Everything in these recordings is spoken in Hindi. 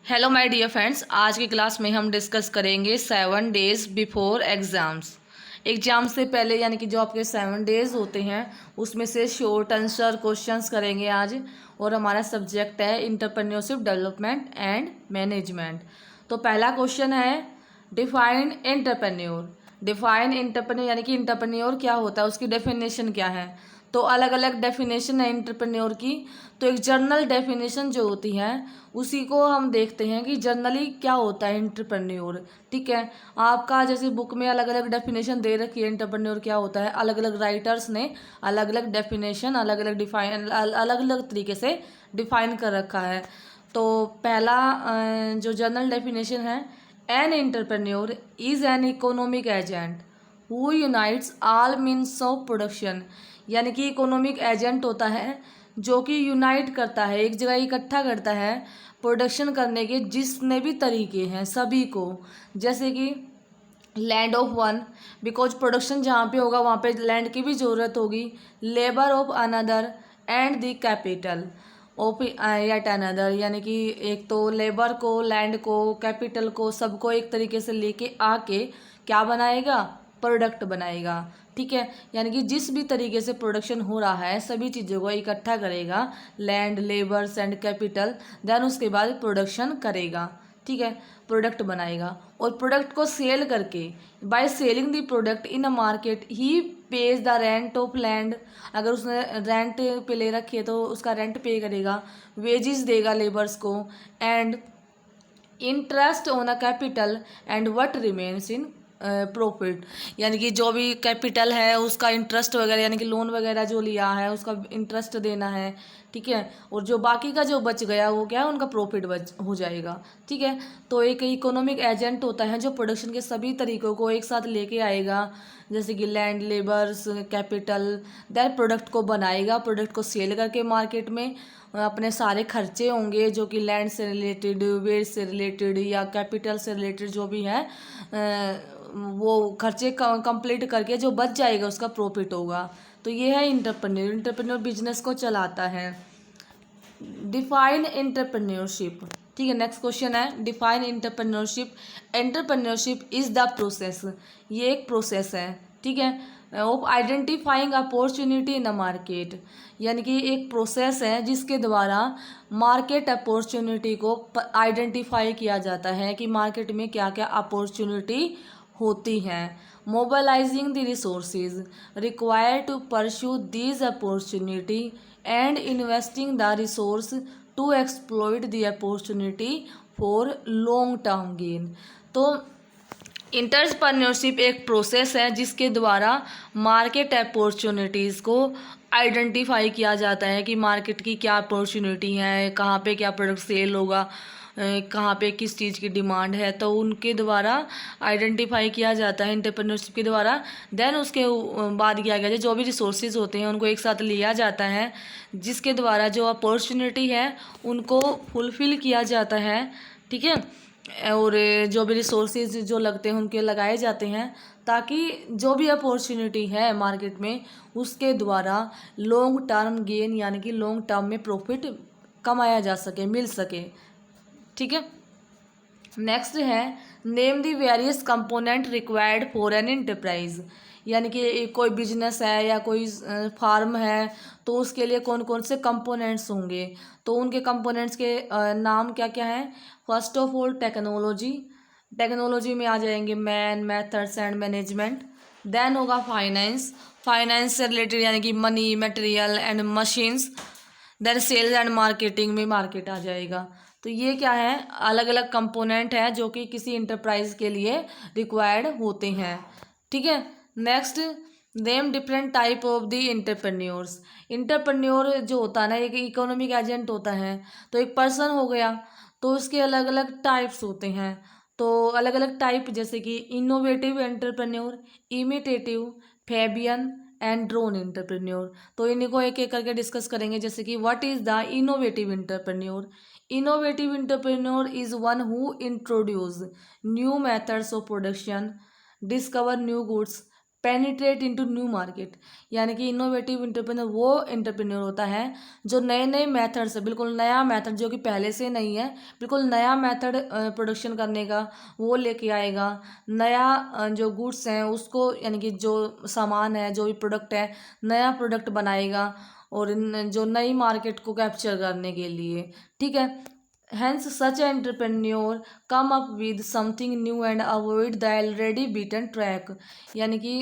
हेलो माय डियर फ्रेंड्स, आज की क्लास में हम डिस्कस करेंगे 7 डेज बिफोर एग्ज़ाम्स। एग्ज़ाम से पहले यानी कि जो आपके 7 डेज होते हैं उसमें से शॉर्ट आंसर क्वेश्चंस करेंगे आज। और हमारा सब्जेक्ट है एंटरप्रेन्योरशिप डेवलपमेंट एंड मैनेजमेंट। तो पहला क्वेश्चन है डिफाइन एंटरप्रेन्योर। डिफाइन एंटरप्रेन्योर यानी कि एंटरप्रेन्योर क्या होता है, उसकी डेफिनेशन क्या है। तो अलग अलग डेफिनेशन है एंटरप्रेन्योर की। तो एक जर्नल डेफिनेशन जो होती है उसी को हम देखते हैं कि जनरली क्या होता है एंटरप्रेन्योर। ठीक है, आपका जैसे बुक में अलग अलग डेफिनेशन दे रखी है एंटरप्रेन्योर क्या होता है, अलग अलग राइटर्स ने अलग अलग डेफिनेशन अलग अलग डिफाइन अलग अलग तरीके से डिफाइन कर रखा है। तो पहला जो जनरल डेफिनेशन है, an entrepreneur is an economic agent who unites all means of production. यानी कि इकोनॉमिक एजेंट होता है जो कि यूनाइट करता है, एक जगह इकट्ठा करता है प्रोडक्शन करने के जितने भी तरीके हैं सभी को। जैसे कि land of one, because production जहाँ पे होगा वहाँ पे लैंड की भी ज़रूरत होगी। Labour of another and the capital of yet another, यानी कि एक तो लेबर को, लैंड को, कैपिटल को, सबको एक तरीके से लेके आके क्या बनाएगा, प्रोडक्ट बनाएगा। ठीक है, यानी कि जिस भी तरीके से प्रोडक्शन हो रहा है सभी चीज़ों को इकट्ठा करेगा, land, labours and capital, then उसके बाद प्रोडक्शन करेगा। ठीक है, प्रोडक्ट बनाएगा और प्रोडक्ट को सेल करके, by selling the product in a market he page the rent of land. अगर उसने रेंट पे ले रखी है तो उसका रेंट पे करेगा, वेजेस देगा लेबर्स को, and interest on a capital and what remains in profit. यानी कि जो भी कैपिटल है उसका इंटरेस्ट वगैरह, यानी कि लोन वगैरह जो लिया है उसका इंटरेस्ट देना है। ठीक है, और जो बाकी का जो बच गया वो क्या है, उनका प्रॉफिट बच हो जाएगा। ठीक है, तो एक इकोनॉमिक एजेंट होता है जो प्रोडक्शन के सभी तरीकों को एक साथ लेके आएगा, जैसे कि land, labours, capital, then product को बनाएगा, प्रोडक्ट को सेल करके मार्केट में अपने सारे खर्चे होंगे जो कि लैंड से रिलेटेड, वेज से रिलेटेड या कैपिटल से रिलेटेड जो भी है, वो खर्चे कंप्लीट करके जो बच जाएगा उसका प्रॉफिट होगा। तो ये है इंटरप्रेन्योर। इंटरप्रेन्योर बिजनेस को चलाता है। Define entrepreneurship. ठीक है, नेक्स्ट क्वेश्चन है define entrepreneurship. Entrepreneurship is the process, ये एक प्रोसेस है। ठीक है, of identifying opportunity in the market. यानी कि एक प्रोसेस है जिसके द्वारा मार्केट अपॉर्चुनिटी को आइडेंटिफाई किया जाता है कि मार्केट में क्या क्या अपॉर्चुनिटी होती हैं। Mobilizing the resources required to pursue these opportunity and investing the resource to exploit the opportunity for long term gain. तो इंटरप्रेन्योरशिप एक प्रोसेस है जिसके द्वारा मार्केट अपॉर्चुनिटीज़ को आइडेंटिफाई किया जाता है कि मार्केट की क्या अपॉर्चुनिटी है, कहाँ पे क्या प्रोडक्ट सेल होगा, कहाँ पे किस चीज़ की डिमांड है, तो उनके द्वारा आइडेंटिफाई किया जाता है इंटरप्रेन्योरशिप के द्वारा। देन उसके बाद किया गया जो भी रिसोर्सेज होते हैं उनको एक साथ लिया जाता है जिसके द्वारा जो अपॉर्चुनिटी है उनको फुलफ़िल किया जाता है। ठीक है, और जो भी रिसोर्सेज जो लगते हैं उनके लगाए जाते हैं ताकि जो भी अपॉर्चुनिटी है मार्केट में उसके द्वारा लॉन्ग टर्म गेन यानी कि लॉन्ग टर्म में प्रॉफिट कमाया जा सके, मिल सके। ठीक है, नेक्स्ट है name the various component required for an enterprise. यानी कि कोई बिजनेस है या कोई फार्म है तो उसके लिए कौन कौन से कंपोनेंट्स होंगे, तो उनके कंपोनेंट्स के नाम क्या क्या हैं। First of all technology, technology में आ जाएंगे man, methods and management. Then होगा फाइनेंस, फाइनेंस से रिलेटेड यानी कि money, material and machines. Then sales and marketing में मार्केट आ जाएगा। तो ये क्या है, अलग अलग कंपोनेंट है जो कि किसी इंटरप्राइज के लिए रिक्वायर्ड होते हैं। ठीक है, next name different type of the entrepreneurs. Entrepreneur जो होता है ना एक इकोनॉमिक एजेंट होता है, तो एक पर्सन हो गया, तो उसके अलग अलग टाइप्स होते हैं। तो अलग अलग टाइप जैसे कि innovative entrepreneur, imitative, Fabian and drone entrepreneur. तो इन्हीं को एक एक करके डिस्कस करेंगे। जैसे कि what is the innovative entrepreneur. Innovative entrepreneur is one who introduce new methods of production, discover new goods, penetrate into new market, यानी कि इनोवेटिव इंटरप्रेन्योर वो इंटरप्रेन्योर होता है जो नए नए मेथड से, बिल्कुल नया मेथड जो कि पहले से नहीं है, बिल्कुल नया मेथड प्रोडक्शन करने का वो लेके आएगा। नया जो गुड्स हैं उसको, यानी कि जो सामान है, जो भी प्रोडक्ट है, नया प्रोडक्ट बनाएगा और जो नई मार्केट को कैप्चर करने के लिए, ठीक है। Hence, such an entrepreneur come up with something new and avoid the already beaten track, यानी कि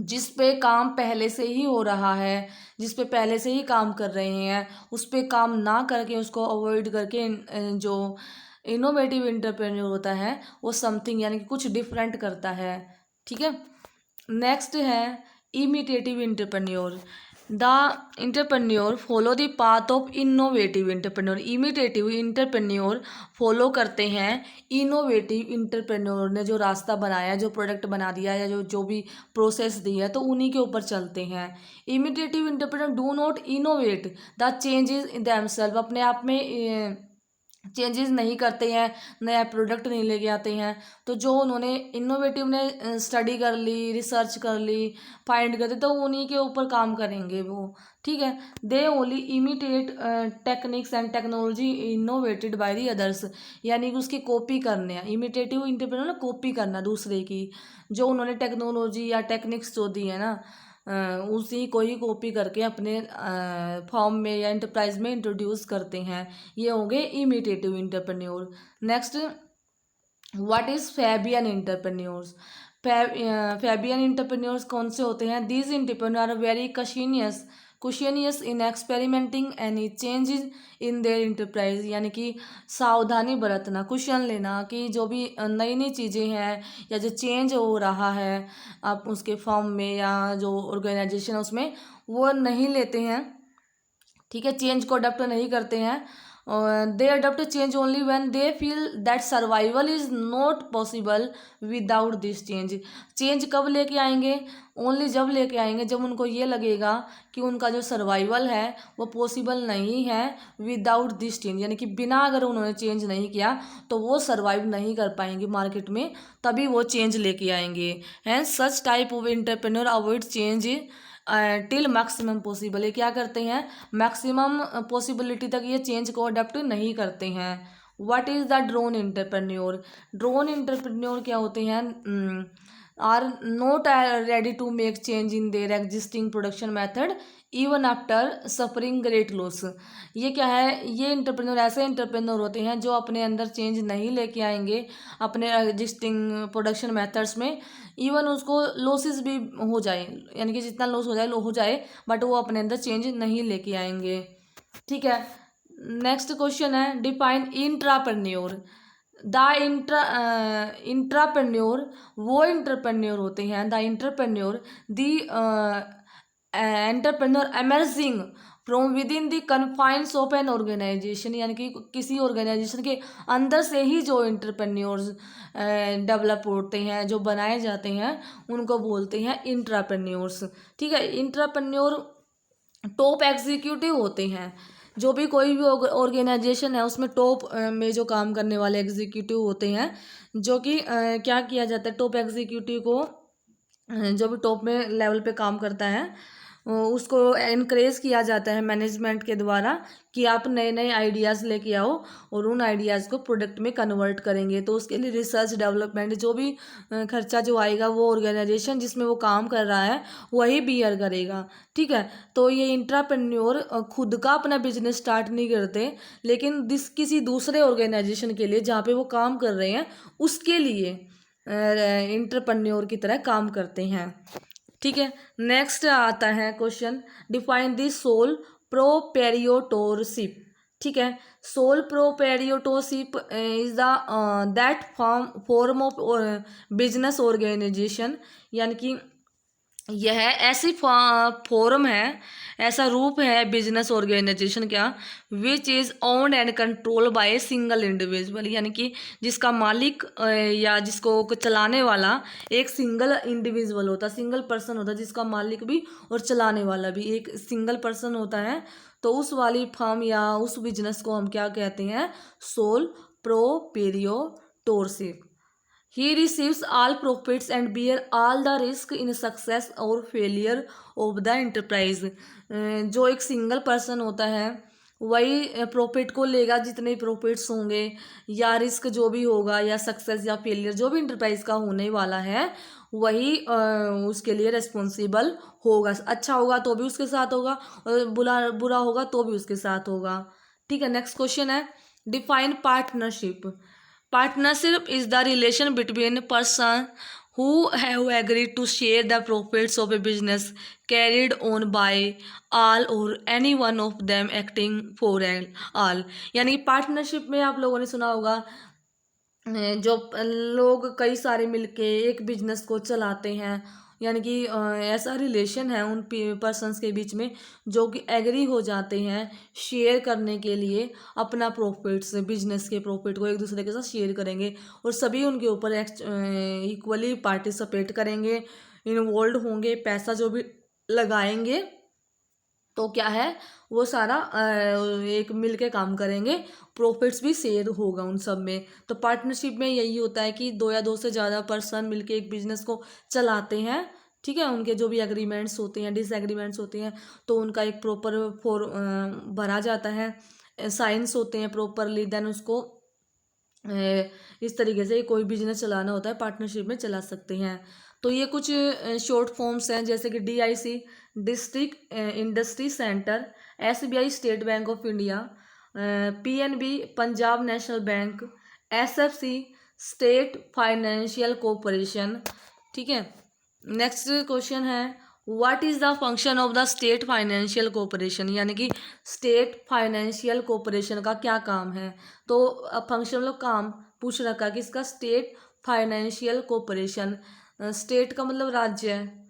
जिस पे काम पहले से ही हो रहा है, जिस पे पहले से ही काम कर रहे हैं, उस पे काम ना करके उसको अवॉइड करके जो इनोवेटिव इंटरप्रेन्योर होता है वो समथिंग यानी कि कुछ डिफरेंट करता है, ठीक है। नेक्स्ट है imitative entrepreneur. The entrepreneur follow the path of innovative entrepreneur. Imitative entrepreneur follow करते हैं इनोवेटिव इंटरप्रेन्योर ने जो रास्ता बनाया, जो प्रोडक्ट बना दिया या जो जो भी प्रोसेस दी है, तो उन्हीं के ऊपर चलते हैं। Imitative entrepreneur do not innovate the changes in themselves, अपने आप में चेंजेस नहीं करते हैं, नया प्रोडक्ट नहीं लेके आते हैं। तो जो उन्होंने इनोवेटिव ने स्टडी कर ली, रिसर्च कर ली, फाइंड करते, तो उन्हीं के ऊपर काम करेंगे वो, ठीक है। They only imitate techniques and technology innovated by the others, यानी कि उसकी कॉपी करने हैं। इमिटेटिव इंटरप्रेन्योर कॉपी करना दूसरे की, जो उन्होंने टेक्नोलॉजी या टेक्निक्स जो दी है ना, उसी को ही कॉपी करके अपने फॉर्म में या एंटरप्राइज में इंट्रोड्यूस करते हैं। ये हो गए imitative entrepreneur. Next, what is Fabian entrepreneurs. Fabian entrepreneurs कौन से होते हैं? These entrepreneur are very cautious in experimenting any changes in their enterprise, यानी कि सावधानी बरतना, कुशन लेना कि जो भी नई नई चीज़ें हैं या जो चेंज हो रहा है आप उसके फॉर्म में या जो ऑर्गेनाइजेशन है उसमें, वो नहीं लेते हैं, ठीक है, चेंज को अडॉप्ट नहीं करते हैं। They adopt change only when they feel that survival is not possible without this change. Change कब लेके आएंगे? ओनली जब लेके आएंगे जब उनको ये लगेगा कि उनका जो सर्वाइवल है वो पॉसिबल नहीं है विदाउट दिस चेंज, यानी कि बिना अगर उन्होंने चेंज नहीं किया तो वो सर्वाइव नहीं कर पाएंगे मार्केट में, तभी वो चेंज लेके आएंगे। Hence such type of entrepreneur avoid change till maximum possible. ये क्या करते हैं? मैक्सिमम पॉसिबिलिटी तक ये चेंज को अडेप्ट नहीं करते हैं। What is the drone entrepreneur. Drone entrepreneur क्या होते हैं? Are not ready to make change in their existing production method even after suffering great loss. ये क्या है? ये इंटरप्रेन्योर ऐसे इंटरप्रेन्योर होते हैं जो अपने अंदर चेंज नहीं लेके आएंगे अपने एग्जिस्टिंग प्रोडक्शन मेथड्स में, इवन उसको लॉसेस भी हो जाए, यानी कि जितना लॉस हो जाए बट वो अपने अंदर चेंज नहीं लेके आएंगे, ठीक है। नेक्स्ट क्वेश्चन है डिफाइन इंट्राप्रेन्योर। द इंट्राप्रेन्योर वो इंटरप्रेन्योर होते हैं, the intrapreneur the entrepreneur emerging from within the confines of an organization, यानी कि किसी ऑर्गेनाइजेशन के अंदर से ही जो इंटरप्रेन्योर्स डेवलप होते हैं, जो बनाए जाते हैं, उनको बोलते हैं इंट्राप्रेन्योर्स, ठीक है। इंट्राप्रेन्योर टॉप एग्जीक्यूटिव होते हैं, जो भी कोई भी ऑर्गेनाइजेशन है उसमें टॉप में जो काम करने वाले एग्जीक्यूटिव होते हैं, जो कि क्या किया जाता है, टॉप एग्जीक्यूटिव को जो भी टॉप में लेवल पे काम करता है उसको इनक्रेज किया जाता है मैनेजमेंट के द्वारा कि आप नए नए आइडियाज़ लेके आओ और उन आइडियाज़ को प्रोडक्ट में कन्वर्ट करेंगे। तो उसके लिए रिसर्च डेवलपमेंट जो भी खर्चा जो आएगा वो ऑर्गेनाइजेशन जिसमें वो काम कर रहा है वही बियर करेगा, ठीक है। तो ये इंट्राप्रेन्योर खुद का अपना बिजनेस स्टार्ट नहीं करते, लेकिन किसी दूसरे ऑर्गेनाइजेशन के लिए जहाँ पे वो काम कर रहे हैं उसके लिए इंट्राप्रेन्योर की तरह काम करते हैं, ठीक है। नेक्स्ट आता है question define the sole proprietorship, ठीक है। Sole proprietorship is the that form of business organization, यानी कि यह ऐसी फॉर्म है, ऐसा रूप है बिजनेस ऑर्गेनाइजेशन का which is owned and control by single individual, यानी कि जिसका मालिक या जिसको चलाने वाला एक सिंगल इंडिविजुअल होता, सिंगल पर्सन होता, जिसका मालिक भी और चलाने वाला भी एक सिंगल पर्सन होता है। तो उस वाली फर्म या उस बिजनेस को हम क्या कहते हैं? Sole proprietorship, he receives all profits and bear all the risk in success और फेलियर ऑफ द एंटरप्राइज। जो एक सिंगल पर्सन होता है वही प्रॉफिट को लेगा, जितने प्रॉफिट्स होंगे या रिस्क जो भी होगा या सक्सेस या फेलियर जो भी इंटरप्राइज का होने वाला है वही उसके लिए रिस्पॉन्सिबल होगा। अच्छा होगा तो भी उसके साथ होगा और बुरा होगा तो भी उसके साथ होगा। ठीक है, नेक्स्ट क्वेश्चन है define partnership. Partnership is the relation between persons who have agreed to share the profits of a business carried on by all or any one of them acting for all। यानी कि पार्टनरशिप में आप लोगों ने सुना होगा जो लोग कई सारे मिलके एक बिजनेस को चलाते हैं, यानी कि ऐसा रिलेशन है उन पर्सन्स के बीच में जो कि एग्री हो जाते हैं शेयर करने के लिए अपना प्रॉफिट्स, बिजनेस के प्रॉफिट को एक दूसरे के साथ शेयर करेंगे और सभी उनके ऊपर इक्वली पार्टिसिपेट करेंगे, इन्वॉल्व होंगे, पैसा जो भी लगाएंगे तो क्या है वो सारा एक मिल के काम करेंगे, प्रॉफिट्स भी शेयर होगा उन सब में। तो पार्टनरशिप में यही होता है कि दो या दो से ज़्यादा पर्सन मिलके एक बिजनेस को चलाते हैं। ठीक है, उनके जो भी एग्रीमेंट्स होते हैं, डिसएग्रीमेंट्स होते हैं, तो उनका एक प्रॉपर भरा जाता है, साइंस होते हैं प्रॉपरली, देन उसको इस तरीके से कोई बिजनेस चलाना होता है पार्टनरशिप में चला सकते हैं। तो ये कुछ शॉर्ट फॉर्म्स हैं जैसे कि DIC district industry centre, SBI state bank of India, PNB Punjab national bank, SFC state financial corporation. ठीक है, नेक्स्ट क्वेश्चन है what is the function of the state financial corporation. यानी कि स्टेट फाइनेंशियल कॉरपोरेशन का क्या काम है। तो फंक्शन मतलब काम पूछ रखा कि इसका स्टेट फाइनेंशियल कॉरपोरेशन, स्टेट का मतलब राज्य है,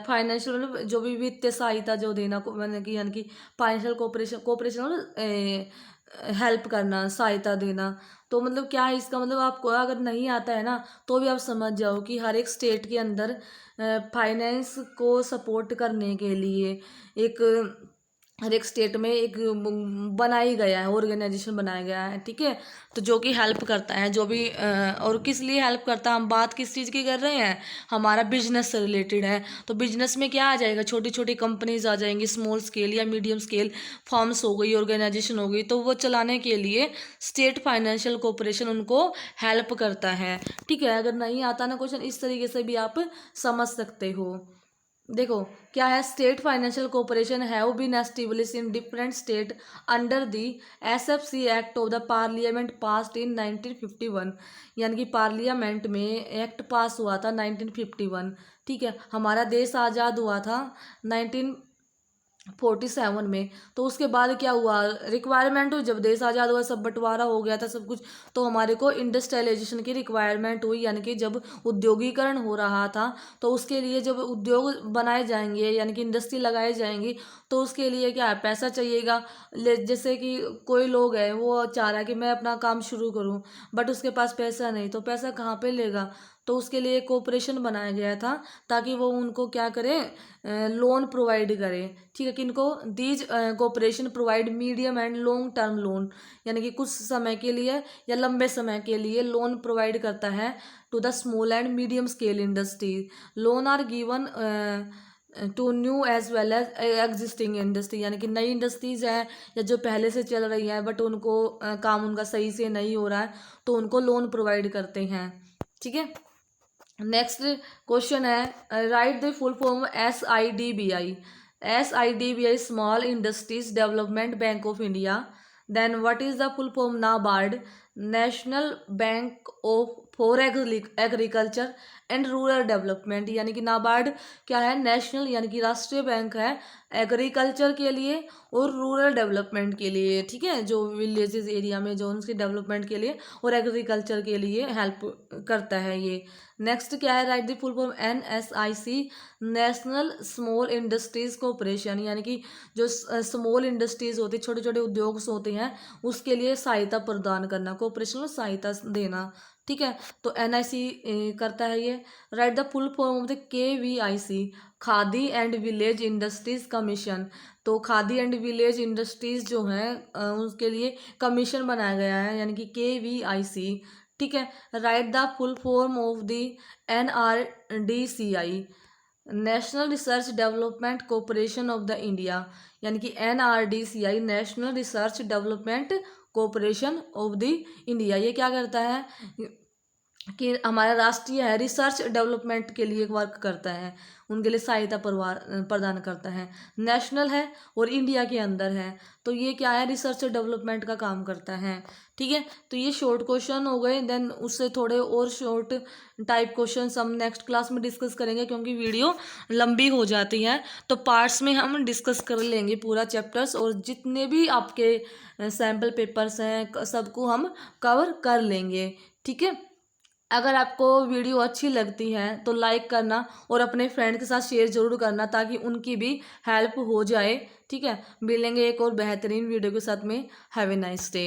फाइनेंशियल मतलब जो भी वित्तीय सहायता जो देना यानी कि फाइनेंशियल कॉरपोरेशन, कॉरपोरेशन मतलब हेल्प करना, सहायता देना। तो मतलब क्या है इसका मतलब, आपको अगर नहीं आता है ना तो भी आप समझ जाओ कि हर एक स्टेट के अंदर फाइनेंस को सपोर्ट करने के लिए एक हर एक स्टेट में एक बनाई गया है, ऑर्गेनाइजेशन बनाया गया है। ठीक है, तो जो कि हेल्प करता है, जो भी और किस लिए हेल्प करता है, हम बात किस चीज़ की कर रहे हैं, हमारा बिजनेस से रिलेटेड है। तो बिजनेस में क्या आ जाएगा, छोटी छोटी कंपनीज आ जाएंगी, स्मॉल स्केल या मीडियम स्केल फर्म्स हो गई, ऑर्गेनाइजेशन हो गई, तो वो चलाने के लिए स्टेट फाइनेंशियल कॉरपोरेशन उनको हेल्प करता है। ठीक है, अगर नहीं आता ना क्वेश्चन इस तरीके से भी आप समझ सकते हो। देखो क्या है, state financial corporation have been establish in different state under the SFC act of the parliament passed in 1951। यानी कि पार्लियामेंट में एक्ट पास हुआ था 1951। ठीक है, हमारा देश आज़ाद हुआ था 1947 में। तो उसके बाद क्या हुआ, रिक्वायरमेंट हुई, जब देश आज़ाद हुआ, सब बंटवारा हो गया था सब कुछ, तो हमारे को इंडस्ट्रियलाइजेशन की रिक्वायरमेंट हुई। यानी कि जब उद्योगीकरण हो रहा था तो उसके लिए जब उद्योग बनाए जाएंगे यानी कि इंडस्ट्री लगाई जाएंगी तो उसके लिए क्या है, पैसा चाहिएगा। जैसे कि कोई लोग है वो चाह रहा है कि मैं अपना काम शुरू करूं बट उसके पास पैसा नहीं, तो पैसा कहाँ पे लेगा। तो उसके लिए कोऑपरेशन बनाया गया था ताकि वो उनको क्या करे, लोन प्रोवाइड करे। ठीक है, किनको, these cooperation provide medium and long term loan, यानी कि कुछ समय के लिए या लंबे समय के लिए लोन प्रोवाइड करता है to the small and medium scale industry. Loan are given to new as well as existing industry, यानी कि नई इंडस्ट्रीज है या जो पहले से चल रही है बट उनको काम उनका सही से नहीं हो रहा है तो उनको लोन प्रोवाइड करते हैं। ठीक है, नेक्स्ट क्वेश्चन है write the full form SIDBI। SIDBI small industries development bank of India. Then what is the full form NABARD, national bank of for agriculture and rural development. यानी कि नाबार्ड क्या है, नेशनल यानी कि राष्ट्रीय बैंक है एग्रीकल्चर के लिए और रूरल डेवलपमेंट के लिए। ठीक है, जो विलेजेस एरिया में जो उनके डेवलपमेंट के लिए और एग्रीकल्चर के लिए हेल्प करता है ये। नेक्स्ट क्या है, write the full form NSIC national small industries corporation. यानी कि जो स्मॉल इंडस्ट्रीज होती है, छोटे छोटे उद्योग होते हैं, उसके लिए सहायता प्रदान करना, कॉरपोरेशन में सहायता देना। ठीक है, तो NIC करता है ये। Right the full form of the KVIC khadi and village industries commission. तो खादी एंड विलेज इंडस्ट्रीज जो हैं उसके लिए कमीशन बनाया गया है, यानी कि KVIC। ठीक है। Write the full form of the NRDCI, national research development corporation of the India, यानी कि NRDCI national research development corporation of the India, ये क्या करता है कि हमारा राष्ट्रीय है, रिसर्च डेवलपमेंट के लिए वर्क करता है, उनके लिए सहायता प्रदान करता है। नेशनल है और इंडिया के अंदर है, तो ये क्या है, रिसर्च डेवलपमेंट का काम करता है। ठीक है, तो ये शॉर्ट क्वेश्चन हो गए। देन उससे थोड़े और शॉर्ट टाइप क्वेश्चन हम नेक्स्ट क्लास में डिस्कस करेंगे, क्योंकि वीडियो लंबी हो जाती है, तो पार्ट्स में हम डिस्कस कर लेंगे पूरा चैप्टर्स, और जितने भी आपके सैम्पल पेपर्स हैं सबको हम कवर कर लेंगे। ठीक है, अगर आपको वीडियो अच्छी लगती है तो लाइक करना और अपने फ्रेंड के साथ शेयर जरूर करना, ताकि उनकी भी हेल्प हो जाए। ठीक है, मिलेंगे एक और बेहतरीन वीडियो के साथ में। Have a nice day.